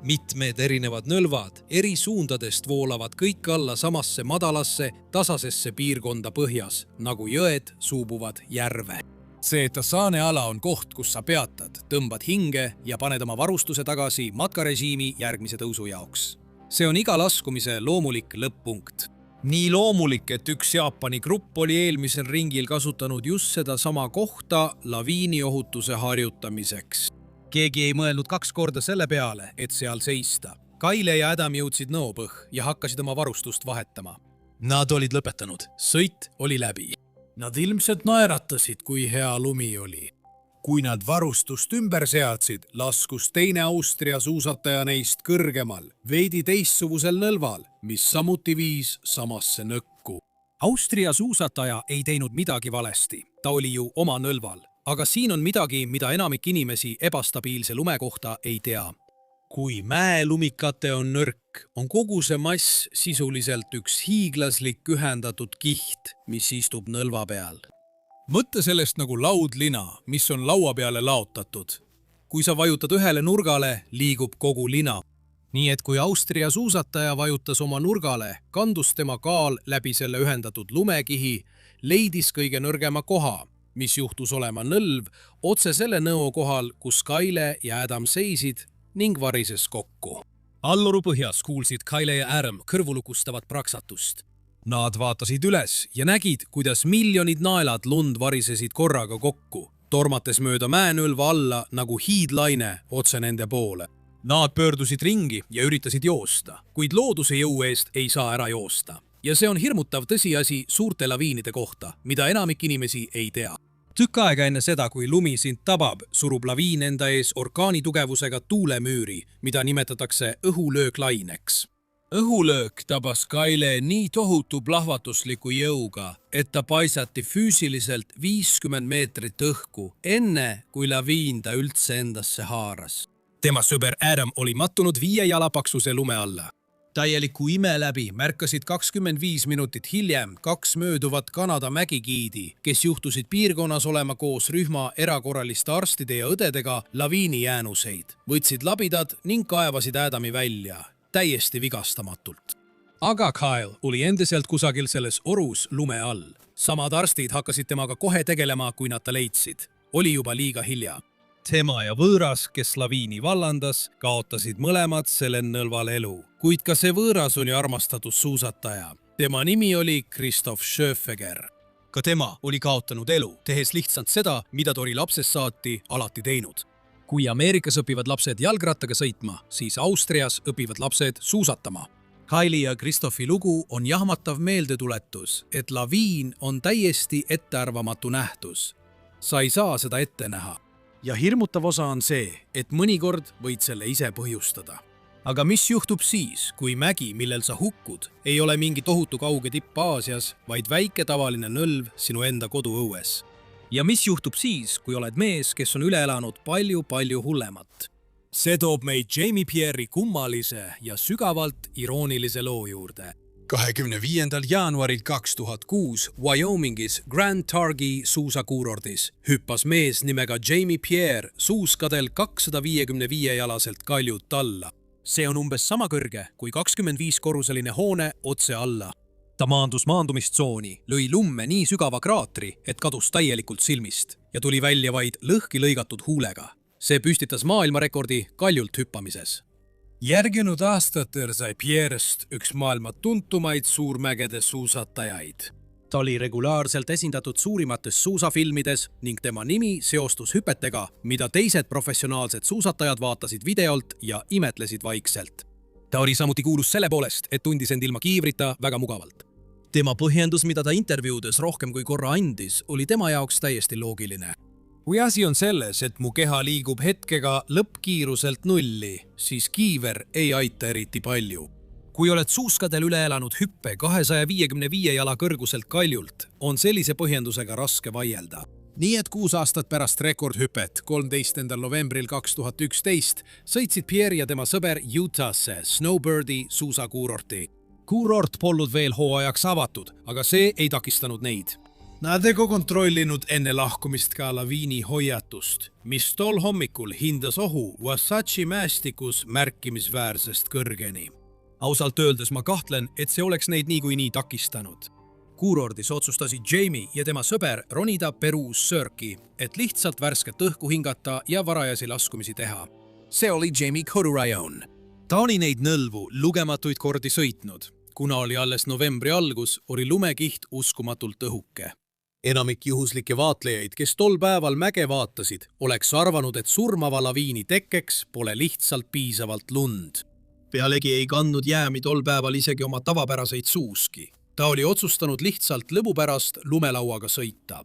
Mitmed erinevad nõlvad eri suundadest voolavad kõik alla samasse madalasse, tasasesse piirkonda põhjas, nagu jõed suubuvad järve. See Tassane ala on koht, kus sa peatad, tõmbad hinge ja paned oma varustuse tagasi matkarežiimi järgmise tõusu jaoks. See on iga laskumise loomulik lõpp-punkt. Nii loomulik, et üks Jaapani grupp oli eelmisel ringil kasutanud just seda sama kohta laviiniohutuse harjutamiseks. Keegi ei mõelnud 2 korda selle peale, et seal seista. Kyle ja Adam jõudsid nõopõh ja hakkasid oma varustust vahetama. Nad olid lõpetanud. Sõit oli läbi. Nad ilmselt naeratasid, kui hea lumi oli. Kui nad varustust ümber seadsid, laskus teine Austria suusataja neist kõrgemal, veidi teistsugusel nõlval, mis samuti viis samasse nõkku. Austria suusataja ei teinud midagi valesti. Ta oli ju oma nõlval. Aga siin on midagi, mida enamik inimesi ebastabiilse lume kohta ei tea. Kui mäelumikate on nõrk, on kogu see mass sisuliselt üks hiiglaslik ühendatud kiht, mis istub nõlva peal. Mõtle sellest nagu laudlina, mis on laua peale laotatud. Kui sa vajutad ühele nurgale, liigub kogu lina. Nii et kui Austria suusataja vajutas oma nurgale, kandus tema kaal läbi selle ühendatud lumekihi, leidis kõige nõrgema koha, mis juhtus olema nõlv otse selle nõo kohal, kus Kyle ja Adam seisid ning varises kokku. Alluru põhjas kuulsid Kyle ja Adam kõrvulukustavat praksatust. Nad vaatasid üles ja nägid, kuidas miljonid naelad lund varisesid korraga kokku, tormates mööda mäenõlva alla nagu hiidlaine otse nende poole. Nad pöördusid ringi ja üritasid joosta, kuid looduse jõu eest ei saa ära joosta. Ja see on hirmutav tõsiasi suurte laviinide kohta, mida enamik inimesi ei tea. Tükk aega enne seda, kui lumi sind tabab, surub laviin enda ees orkaanitugevusega tuulemüüri, mida nimetatakse õhulööklaineks. Õhulöök tabas Kyle nii tohutu plahvatusliku jõuga, et ta paisati füüsiliselt 50 meetrit õhku, enne kui laviin ta üldse endasse haaras. Tema sõber Adam oli mattunud 5 jala paksuse lume alla. Täieliku ime läbi märkasid 25 minutit hiljem 2 mööduvat Kanada mägigiidi, kes juhtusid piirkonnas olema koos rühma erakorraliste arstide ja õdedega laviini jäänuseid, võtsid labidad ning kaevasid Adami välja, täiesti vigastamatult. Aga Kyle oli endiselt kusagil selles orus lume all. Samad arstid hakkasid temaga kohe tegelema, kui nad ta leidsid. oli juba liiga hilja. Tema ja võõras, kes laviini vallandas, kaotasid mõlemad sellel nõlval elu. Kuid ka see võõras oli armastatud suusataja. Tema nimi oli Christoph Schöfeger. Ka tema oli kaotanud elu, tehes lihtsalt seda, mida ta oli lapsest saati alati teinud. Kui Ameerikas õpivad lapsed jalgrattaga sõitma, siis Austrias õpivad lapsed suusatama. Kylie ja Christophi lugu on jahmatav meeldetuletus, et laviin on täiesti ettearvamatu nähtus. Sa ei saa seda ette näha. Ja hirmutav osa on see, et mõnikord võid selle ise põhjustada. Aga mis juhtub siis, kui mägi, millel sa hukkud, ei ole mingi tohutu kauge tipp Aasias, vaid väike tavaline nõlv sinu enda koduõues? Ja mis juhtub siis, kui oled mees, kes on üle elanud palju hullemat? See toob meid Jamie Pierre'i kummalise ja sügavalt iroonilise loo juurde. 25. jaanuaril 2006 Wyomingis Grand Targhee suusakuurordis hüppas mees nimega Jamie Pierre suuskadel 255-jalaselt kaljult alla. See on umbes sama kõrge kui 25-korruseline hoone otse alla. Ta maandus maandumistsooni, lõi lumme nii sügava kraatri, et kadus täielikult silmist ja tuli välja vaid lõhki lõigatud huulega. See püstitas maailmarekordi kaljult hüppamises. Järginud aastatel sai Pierre'st üks maailma tuntumaid suurmägede suusatajaid. Ta oli regulaarselt esindatud suurimates suusafilmides ning tema nimi seostus hüpetega, mida teised professionaalsed suusatajad vaatasid videolt ja imetlesid vaikselt. Ta oli samuti kuulus selle poolest, et tundis end ilma kiivrita väga mugavalt. Tema põhjendus, mida ta intervjuudes rohkem kui korra andis, oli tema jaoks täiesti loogiline. Kui asi on selles, et mu keha liigub hetkega lõppkiiruselt nulli, siis kiiver ei aita eriti palju. Kui oled suuskadel üle elanud hüppe 255 jala kõrguselt kaljult, on sellise põhjendusega raske vaielda. Nii et 6 aastat pärast rekordhüpet 13. novembril 2011 sõitsid Pierre ja tema sõber Utah'sse Snowbirdi suusakuurorti. Kuurort polnud veel hooajaks avatud, aga see ei takistanud neid. Nad ei kontrollinud enne lahkumist ka laviini hoiatust, mis tol hommikul hindas ohu Wasatchi mäestikus märkimisväärsest kõrgeni. Ausalt öeldes ma kahtlen, et see oleks neid niikuinii takistanud. Kuurordis otsustasid Jamie ja tema sõber ronida Peruus sörki, et lihtsalt värsket õhku hingata ja varajasi laskumisi teha. See oli Jamie kodurajon. Ta oli neid nõlvu lugematuid kordi sõitnud. Kuna oli alles novembri algus, oli lumekiht uskumatult õhuke. Enamik juhuslikke vaatlejaid, kes tol päeval mäge vaatasid, oleks arvanud, et surmava laviini tekkeks pole lihtsalt piisavalt lund. Pealegi ei kandnud jäämi tol päeval isegi oma tavapäraseid suuski. Ta oli otsustanud lihtsalt lõbu pärast lumelauaga sõita.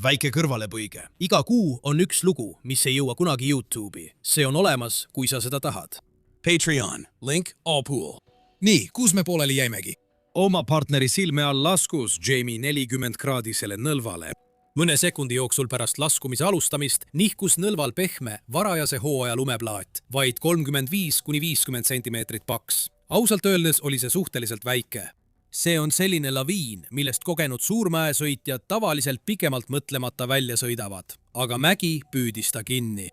Väike kõrvalepõige. Iga kuu on üks lugu, mis ei jõua kunagi YouTube'i. See on olemas, kui sa seda tahad. Patreon. Link all pool. Nii, kus me pooleli jäimegi? Oma partneri silme all laskus Jamie 40-kraadisele nõlvale. Mõne sekundi jooksul pärast laskumise alustamist nihkus nõlval pehme varajase hooaja lumeplaat, vaid 35–50 centimeetrit paks. Ausalt öeldes oli see suhteliselt väike. See on selline laviin, millest kogenud suurmäesõitjad tavaliselt pikemalt mõtlemata välja sõidavad, aga mägi püüdis ta kinni.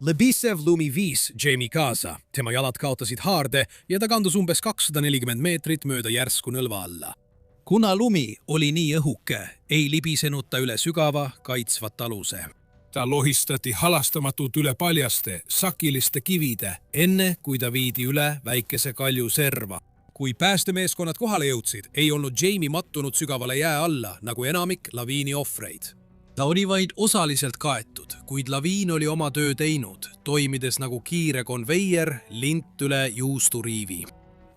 Lebisev lumi viis Jamie kaasa, tema jalad kaotasid haarde ja ta kandus umbes 240 meetrit mööda järsku nõlva alla. Kuna lumi oli nii õhuke, ei libisenud ta üle sügava, kaitsvat aluse. Ta lohistati halastamatult üle paljaste, sakiliste kivide, enne kui ta viidi üle väikese kalju serva. Kui päästemeeskonnad kohale jõudsid, ei olnud Jamie mattunud sügavale jää alla, nagu enamik laviini ohvreid. Ta oli vaid osaliselt kaetud, kuid laviin oli oma töö teinud, toimides nagu kiire konveier lint üle juusturiivi.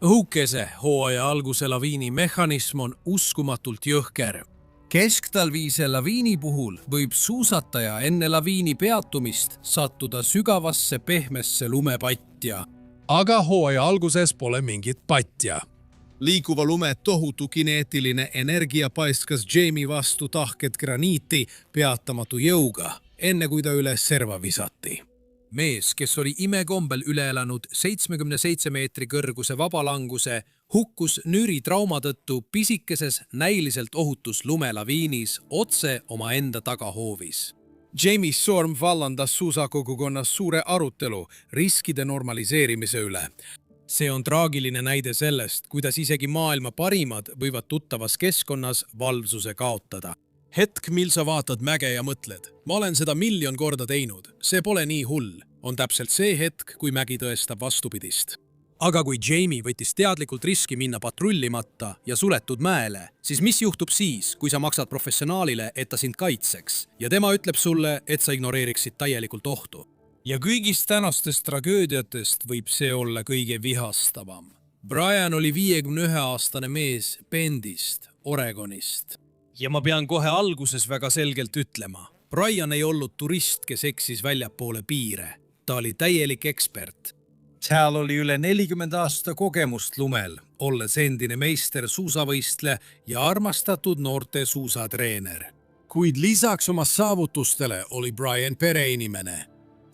Õhukese hooaja alguse laviini mehhanism on uskumatult jõhker. Kesktalvise laviini puhul võib suusataja enne laviini peatumist sattuda sügavasse pehmesse lumepatja. Aga hooaja alguses pole mingit patja. Liikuva lume tohutu kineetiline energia paiskas Jamie vastu tahket graniiti peatamatu jõuga, enne kui ta üles serva visati. Mees, kes oli imekombel üle elanud 77 meetri kõrguse vabalanguse, hukkus nüri trauma tõttu pisikeses näiliselt ohutus lumelaviinis otse oma enda tagahoovis. Jamie surm vallandas suusakogukonnas suure arutelu riskide normaliseerimise üle. See on traagiline näide sellest, kuidas isegi maailma parimad võivad tuttavas keskkonnas valvsuse kaotada. hetk, mil sa vaatad mäge ja mõtled, ma olen seda 1 000 000 korda teinud, see pole nii hull, on täpselt see hetk, kui mägi tõestab vastupidist. Aga kui Jamie võttis teadlikult riski minna patrullimata ja suletud mäele, siis mis juhtub siis, kui sa maksad professionaalile, et ta sind kaitseks ja tema ütleb sulle, et sa ignoreeriksid täielikult ohtu? Ja kõigist tänastest tragöödiatest võib see olla kõige vihastavam. Brian oli 51-aastane mees Bendist, Oregonist. Ja ma pean kohe alguses väga selgelt ütlema, Brian ei olnud turist, kes eksis väljapoole piire. Ta oli täielik ekspert. Tal oli üle 40 aasta kogemust lumel, olles endine meister suusavõistleja ja armastatud noorte suusatreener. Kuid lisaks oma saavutustele oli Brian pereinimene.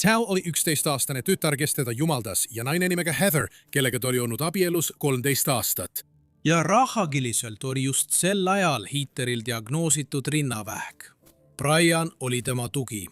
Tal oli 11-aastane tütar, kes teda jumaldas ja naine nimega Heather, kellega ta oli olnud abielus 13 aastat. Ja rahakiliselt oli just sel ajal Heatheril diagnoositud rinnavähk. Brian oli tema tugi.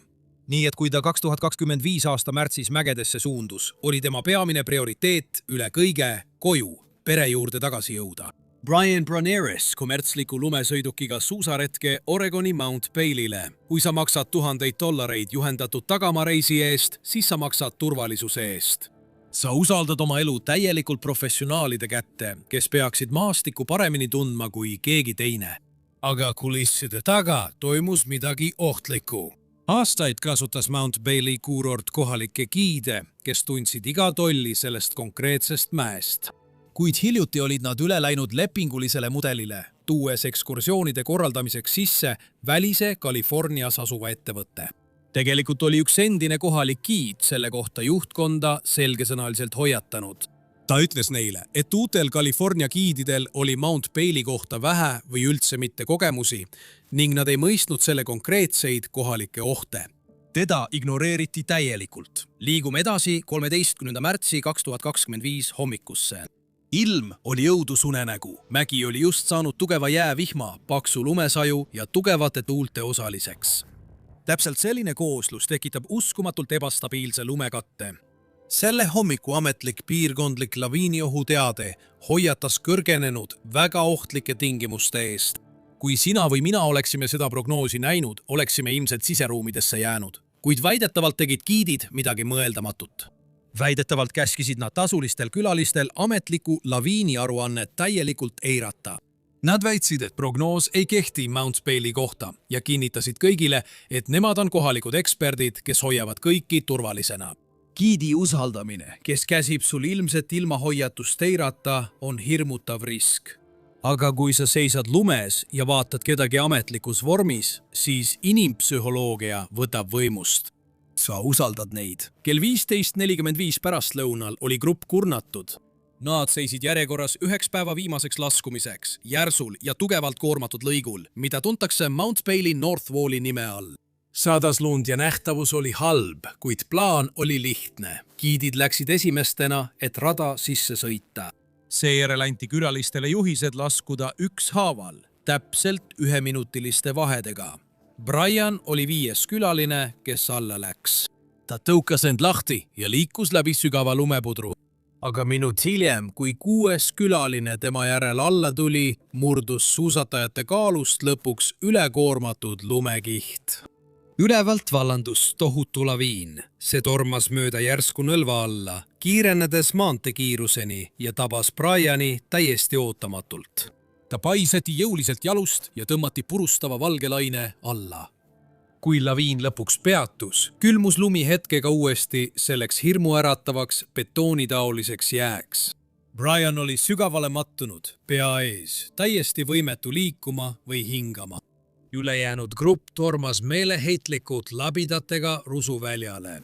Nii et kui ta 2025 aasta märtsis mägedesse suundus, oli tema peamine prioriteet üle kõige koju, pere juurde tagasi jõuda. Brian broneeris kommertsliku lumesõidukiga suusaretke Oregoni Mount Bailey'le. Kui sa maksad $1000 juhendatud tagamareisi eest, siis sa maksad turvalisuse eest. Sa usaldad oma elu täielikult professionaalide kätte, kes peaksid maastikku paremini tundma kui keegi teine. Aga kulisside taga toimus midagi ohtlikku. Aastaid kasutas Mount Bailey kuurort kohalikke giide, kes tundsid iga tolli sellest konkreetsest mäest. Kuid hiljuti olid nad üle läinud lepingulisele mudelile, tuues ekskursioonide korraldamiseks sisse välise Californias asuva ettevõtte. Tegelikult oli üks endine kohalik giid selle kohta juhtkonda selgesõnaliselt hoiatanud. Ta ütles neile, et uutel California giididel oli Mount Bailey kohta vähe või üldse mitte kogemusi ning nad ei mõistnud selle konkreetseid kohalikke ohte. Teda ignoreeriti täielikult. Liigume edasi 13. märtsi 2025 hommikusse. Ilm oli jõudusunenägu. Mägi oli just saanud tugeva jäävihma, paksu lumesaju ja tugevate tuulte osaliseks. Täpselt selline kooslus tekitab uskumatult ebastabiilse lumekatte. Selle hommiku ametlik piirkondlik laviiniohu teade hoiatas kõrgenenud väga ohtlike tingimuste eest. Kui sina või mina oleksime seda prognoosi näinud, oleksime ilmselt siseruumidesse jäänud. Kuid väidetavalt tegid giidid midagi mõeldamatut. Väidetavalt käskisid nad tasulistel külalistel ametliku laviiniaruannet täielikult eirata. Nad väitsid, et prognoos ei kehti Mount Bailey kohta ja kinnitasid kõigile, et nemad on kohalikud eksperdid, kes hoiavad kõiki turvalisena. Giidi usaldamine, kes käsib sul ilmselt ilma hoiatust eirata, on hirmutav risk. Aga kui sa seisad lumes ja vaatad kedagi ametlikus vormis, siis inimpsühholoogia võtab võimust. Sa usaldad neid. Kell 15:45 pärastlõunal oli grupp kurnatud. Nad seisid järjekorras 9 päeva viimaseks laskumiseks, järsul ja tugevalt koormatud lõigul, mida tuntakse Mount Bailey North Walli nime all. Sadas lund ja nähtavus oli halb, kuid plaan oli lihtne. Giidid läksid esimestena, et rada sisse sõita. Seejärel anti külalistele juhised laskuda ükshaaval, täpselt 1-minutiliste vahedega. Brian oli 5. külaline, kes alla läks. Ta tõukas end lahti ja liikus läbi sügava lumepudru. Aga minut hiljem, kui 6. külaline tema järel alla tuli, murdus suusatajate kaalust lõpuks ülekoormatud lumekiht. Ülevalt vallandus tohutu laviin. See tormas mööda järsku nõlva alla, kiirenedes maantekiiruseni ja tabas Briani täiesti ootamatult. Ta paiseti jõuliselt jalust ja tõmmati purustava valgelaine alla. Kui laviin lõpuks peatus, külmus lumi hetkega uuesti selleks hirmuäratavaks betoonitaoliseks jääks. Brian oli sügavale mattunud, pea ees, täiesti võimetu liikuma või hingama. Ülejäänud grupp tormas meeleheitlikult labidatega rusuväljale.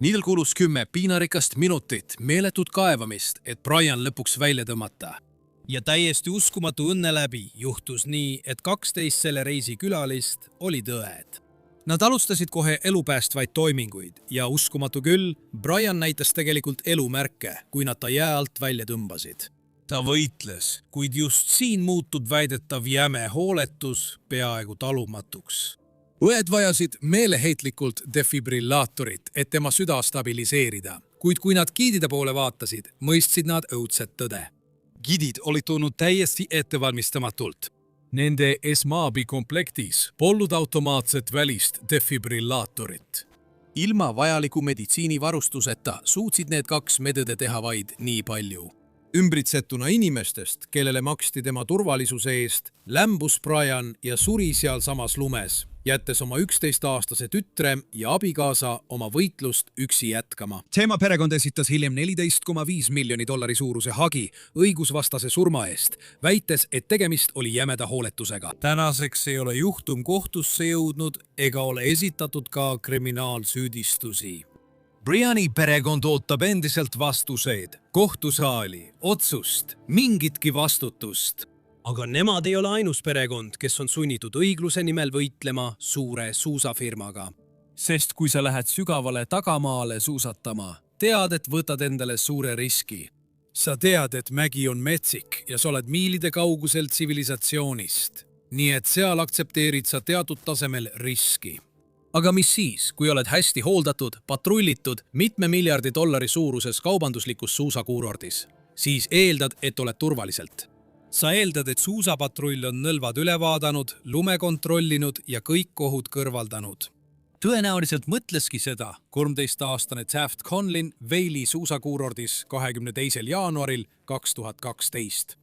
Neil kulus 10 piinarikast minutit meeletut kaevamist, et Brian lõpuks välja tõmmata. Ja täiesti uskumatu õnne läbi juhtus nii, et 12 selle reisi külalist olid õed. Nad alustasid kohe elupäästvaid toiminguid ja uskumatu küll, Brian näitas tegelikult elumärke, kui nad ta jää alt välja tõmbasid. Ta võitles, kuid just siin muutud väidetav jäme hooletus peaaegu talumatuks. Õed vajasid meeleheitlikult defibrillaatorit, et tema süda stabiliseerida, kuid kui nad giidide poole vaatasid, mõistsid nad õudset tõde. Giidid olid tulnud täiesti ettevalmistamatult. Nende esmaabi komplektis polnud automaatset välist defibrillaatorit. Ilma vajaliku meditsiinivarustuseta suutsid need kaks medõde teha vaid nii palju. Ümbritsetuna inimestest, kellele maksti tema turvalisuse eest, lämbus Brian ja suri sealsamas lumes, jättes oma 11-aastase tütre ja abikaasa oma võitlust üksi jätkama. Tema perekond esitas hiljem $14,5 miljoni suuruse hagi õigusvastase surma eest, väites, et tegemist oli jämeda hooletusega. Tänaseks ei ole juhtum kohtusse jõudnud ega ole esitatud ka kriminaalsüüdistusi. Briani perekond ootab endiselt vastuseid, kohtusaali, otsust, mingitki vastutust. Aga nemad ei ole ainus perekond, kes on sunnitud õigluse nimel võitlema suure suusafirmaga. Sest kui sa lähed sügavale tagamaale suusatama, tead, et võtad endale suure riski. Sa tead, et mägi on metsik ja sa oled miilide kaugusel tsivilisatsioonist. Nii et seal aktsepteerid sa teatud tasemel riski. Aga mis siis, kui oled hästi hooldatud, patrullitud mitme miljardi dollari suuruses kaubanduslikus suusakuurordis? Siis eeldad, et oled turvaliselt. Sa eeldad, et suusapatrull on nõlvad üle vaadanud, lume kontrollinud ja kõik ohud kõrvaldanud. Tõenäoliselt mõtleski seda 13-aastane Taft Conlin Vaili suusakuurordis 22. jaanuaril 2012.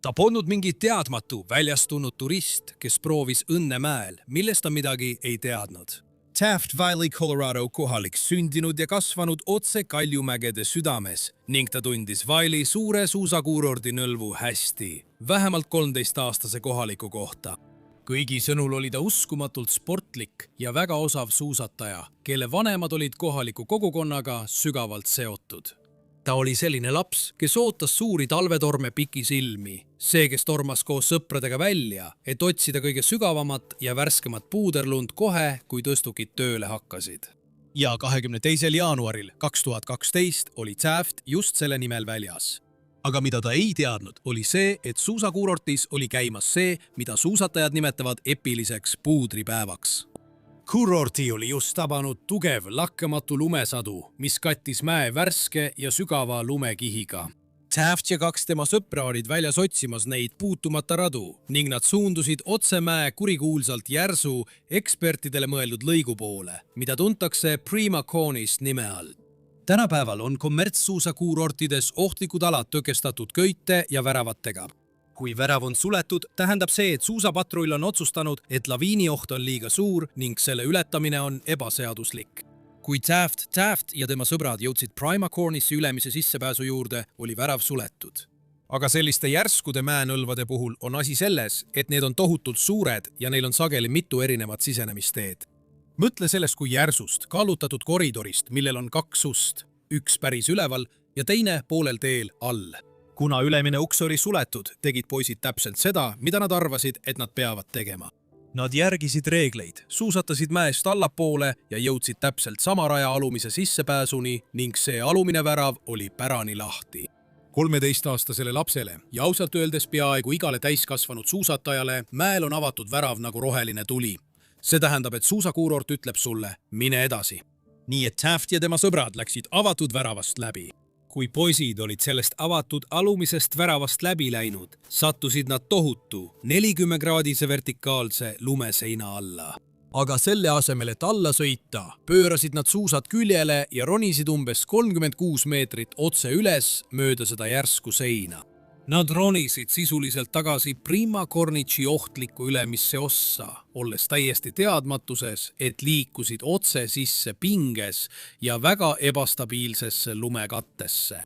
Ta polnud mingi teadmatu, väljast tulnud turist, kes proovis õnne mäel, millest ta midagi ei teadnud. Taft Valley, Colorado kohalik sündinud ja kasvanud otse Kaljumägede südames ning ta tundis Valley suure suusakuurordi nõlvu hästi, vähemalt 13-aastase kohaliku kohta. Kõigi sõnul oli ta uskumatult sportlik ja väga osav suusataja, kelle vanemad olid kohaliku kogukonnaga sügavalt seotud. Ta oli selline laps, kes ootas suuri talvetorme pikisilmi. See, kes tormas koos sõpradega välja, et otsida kõige sügavamat ja värskemat puuderlund kohe, kui tõstukid tööle hakkasid. Ja 22. jaanuaril 2012 oli Taft just selle nimel väljas. Aga mida ta ei teadnud, oli see, et suusakuurortis oli käimas see, mida suusatajad nimetavad epiliseks puudripäevaks. Kuurorti oli just tabanud tugev lakkamatu lumesadu, mis kattis mäe värske ja sügava lumekihiga. Taft ja kaks tema sõpra olid väljas otsimas neid puutumata radu ning nad suundusid otse mäe kurikuulsalt järsu ekspertidele mõeldud lõigu poole, mida tuntakse Prima Conist nime all. Tänapäeval on kommertssuusakuurortides ohtlikud alad tõkestatud köite ja väravatega. Kui värav on suletud, tähendab see, et suusapatrull on otsustanud, et laviinioht on liiga suur ning selle ületamine on ebaseaduslik. Kui Taft ja tema sõbrad jõudsid Prima Cornissi ülemise sissepääsu juurde, oli värav suletud. Aga selliste järskude mäenõlvade puhul on asi selles, et need on tohutult suured ja neil on sageli mitu erinevat sisenemisteed. Mõtle sellest kui järsust, kallutatud koridorist, millel on kaks ust, üks päris üleval ja teine poolel teel all. Kuna ülemine uks oli suletud, tegid poisid täpselt seda, mida nad arvasid, et nad peavad tegema. Nad järgisid reegleid, suusatasid mäest allapoole ja jõudsid täpselt sama raja alumise sissepääsuni ning see alumine värav oli pärani lahti. 13-aastasele lapsele ja ausalt öeldes peaaegu igale täiskasvanud suusatajale mäel on avatud värav nagu roheline tuli. See tähendab, et suusakuurort ütleb sulle, mine edasi. Nii et Taft ja tema sõbrad läksid avatud väravast läbi. Kui poisid olid sellest avatud alumisest väravast läbi läinud, sattusid nad tohutu 40-kraadise vertikaalse lumeseina alla. Aga selle asemel, et alla sõita, pöörasid nad suusad küljele ja ronisid umbes 36 meetrit otse üles mööda seda järsku seina. Nad ronisid sisuliselt tagasi Prima Cornici ohtlikku ülemisse ossa, olles täiesti teadmatuses, et liikusid otse sisse pinges ja väga ebastabiilsesse lumekattesse.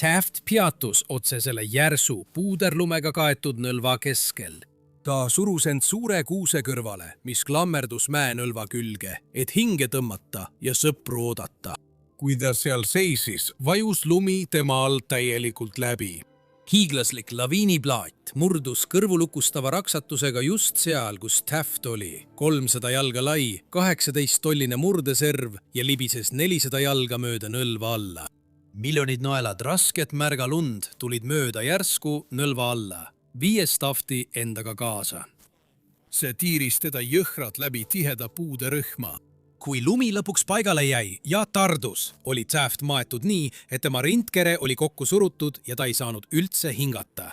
Taft peatus otse selle järsu puuderlumega kaetud nõlva keskel. Ta surus end suure kuuse kõrvale, mis klammerdus mäenõlva külge, et hinge tõmmata ja sõpru oodata. Kui ta seal seisis, vajus lumi tema all täielikult läbi. Hiiglaslik laviiniplaat murdus kõrvulukustava raksatusega just seal, kus Taft oli. 300 jalga lai, 18-tolline murdeserv ja libises 400 jalga mööda nõlva alla. Miljonid naelad rasket märga lund tulid mööda järsku nõlva alla, viies Tafti endaga kaasa. See tiiris teda jõhrat läbi tiheda puuderühma. Kui lumi lõpuks paigale jäi ja tardus, oli Taft maetud nii, et tema rindkere oli kokku surutud ja ta ei saanud üldse hingata.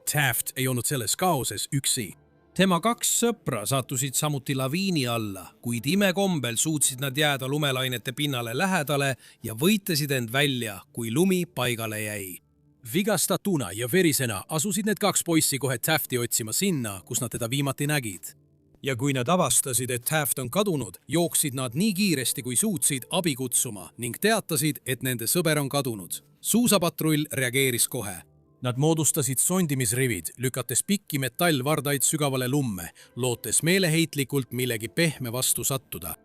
Taft ei olnud selles kaoses üksi. Tema 2 sõpra sattusid samuti laviini alla, kuid imekombel suutsid nad jääda lumelainete pinnale lähedale ja võitlesid end välja, kui lumi paigale jäi. Vigastatuna ja verisena asusid need 2 poissi kohe Tafti otsima sinna, kus nad teda viimati nägid. Ja kui nad avastasid, et Taft on kadunud, jooksid nad nii kiiresti kui suutsid abi kutsuma ning teatasid, et nende sõber on kadunud. Suusapatrull reageeris kohe. Nad moodustasid sondimisrivid, lükates pikki metallvardaid sügavale lumme, lootes meeleheitlikult millegi pehme vastu sattuda.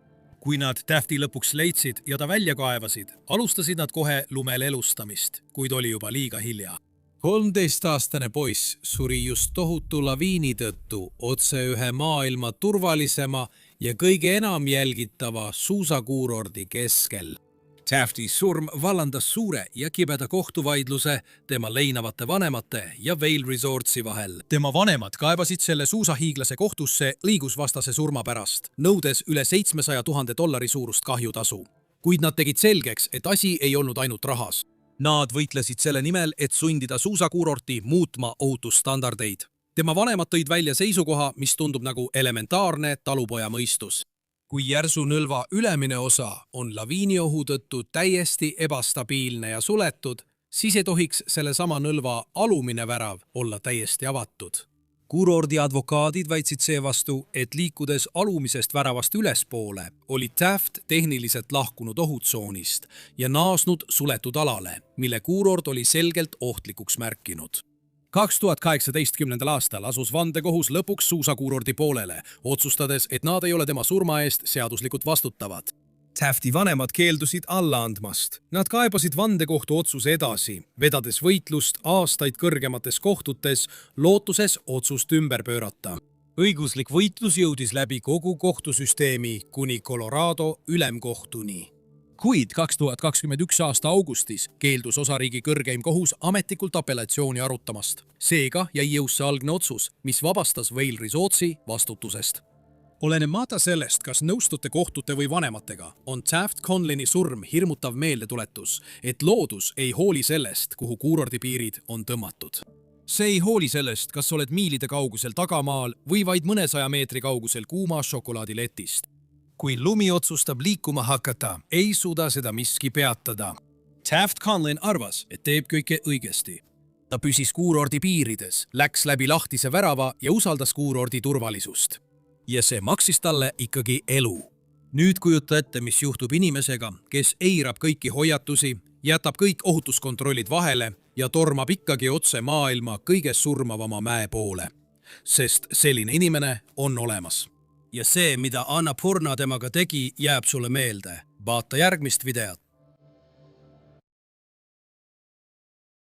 Kui nad Tafti lõpuks leidsid ja ta välja kaevasid, alustasid nad kohe lumel elustamist, kuid oli juba liiga hilja. 13-aastane poiss suri just tohutu laviini tõttu otse ühe maailma turvalisema ja kõige enam jälgitava suusakuurordi keskel. Tafti surm vallandas suure ja kibeda kohtuvaidluse tema leinavate vanemate ja Vail Resortsi vahel. Tema vanemad kaebasid selle suusahiiglase kohtusse õigusvastase surma pärast, nõudes üle $700,000 suurust kahjutasu. Kuid nad tegid selgeks, et asi ei olnud ainult rahas. Nad võitlesid selle nimel, et sundida suusakuurorti muutma ohutusstandardeid. Tema vanemad tõid välja seisukoha, mis tundub nagu elementaarne talupoja mõistus. Kui järsu nõlva ülemine osa on laviiniohu tõttu täiesti ebastabiilne ja suletud, siis ei tohiks sellesama nõlva alumine värav olla täiesti avatud. Kuurordi advokaadid väitsid seevastu, et liikudes alumisest väravast ülespoole, oli Taft tehniliselt lahkunud ohutsoonist ja naasnud suletud alale, mille kuurord oli selgelt ohtlikuks märkinud. 2018. aastal asus vandekohus lõpuks suusakuurordi poolele, otsustades, et nad ei ole tema surma eest seaduslikult vastutavad. Tafti vanemad keeldusid alla andmast. Nad kaebasid vandekohtu otsuse edasi, vedades võitlust aastaid kõrgemates kohtutes, lootuses otsust ümber pöörata. Õiguslik võitlus jõudis läbi kogu kohtusüsteemi kuni Colorado ülemkohtuni. Kuid 2021 aasta augustis keeldus osariigi kõrgeim kohus ametlikult apellatsiooni arutamast. Seega jäi jõusse algne otsus, mis vabastas Vail Resortsi vastutusest. Olenemata sellest, kas nõustute kohtute või vanematega, on Taft Conlini surm hirmutav meeldetuletus, et loodus ei hooli sellest, kuhu kuurordi piirid on tõmmatud. See ei hooli sellest, kas oled miilide kaugusel tagamaal või vaid mõnesaja meetri kaugusel kuuma šokolaadiletist. Kui lumi otsustab liikuma hakata, ei suuda seda miski peatada. Taft Conlin arvas, et teeb kõike õigesti. Ta püsis kuurordi piirides, läks läbi lahtise värava ja usaldas kuurordi turvalisust. Ja see maksis talle ikkagi elu. Nüüd kujuta ette, mis juhtub inimesega, kes eirab kõiki hoiatusi, jätab kõik ohutuskontrollid vahele ja tormab ikkagi otse maailma kõige surmavama mäe poole. Sest selline inimene on olemas. Ja see, mida Annapurna temaga tegi, jääb sulle meelde. Vaata järgmist videot.